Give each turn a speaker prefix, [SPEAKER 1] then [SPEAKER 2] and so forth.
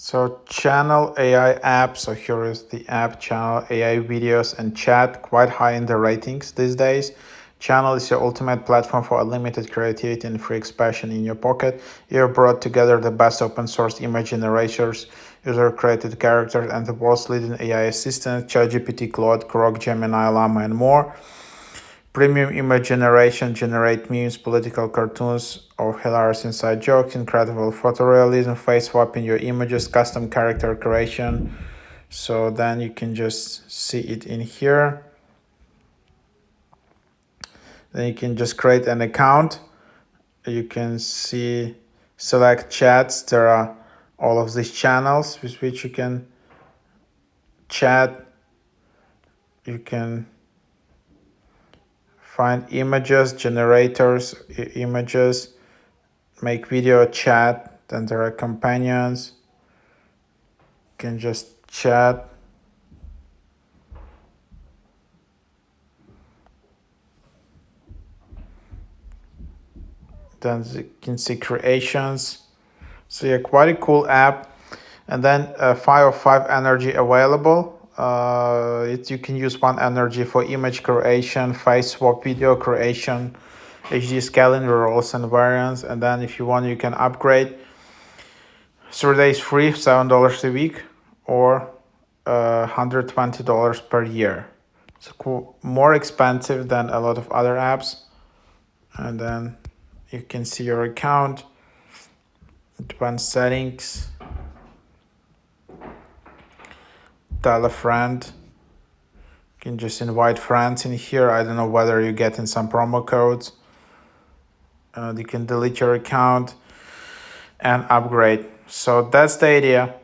[SPEAKER 1] So Channel AI app. So here is the app Channel AI videos and chat, quite high in the ratings these days. Channel is your ultimate platform for unlimited creativity and free expression in your pocket. You've brought together the best open source image generators, user created characters, and the world's leading AI assistants, ChatGPT, Claude, Grok, Gemini, Llama, and more. Premium image generation, generate memes, political cartoons, or hilarious inside jokes, incredible photorealism, face swapping your images, custom character creation. So then you can just see it in here. Then you can just create an account. You can see, select chats. There are all of these channels with which you can chat. You can find images, generators, images, make video, chat. Then there are companions. You can just chat. Then you can see creations. So yeah, quite a cool app. And then 5 of 5 energy available. You can use 1 energy for image creation, face swap video creation, HD scaling, rolls and variants. And then if you want, you can upgrade. 3 days free, $7 a week, or $120 per year. So more expensive than a lot of other apps. And then you can see your account, advanced settings, tell a friend. You can just invite friends in here. I don't know whether you're getting some promo codes. You can delete your account and upgrade. So that's the idea.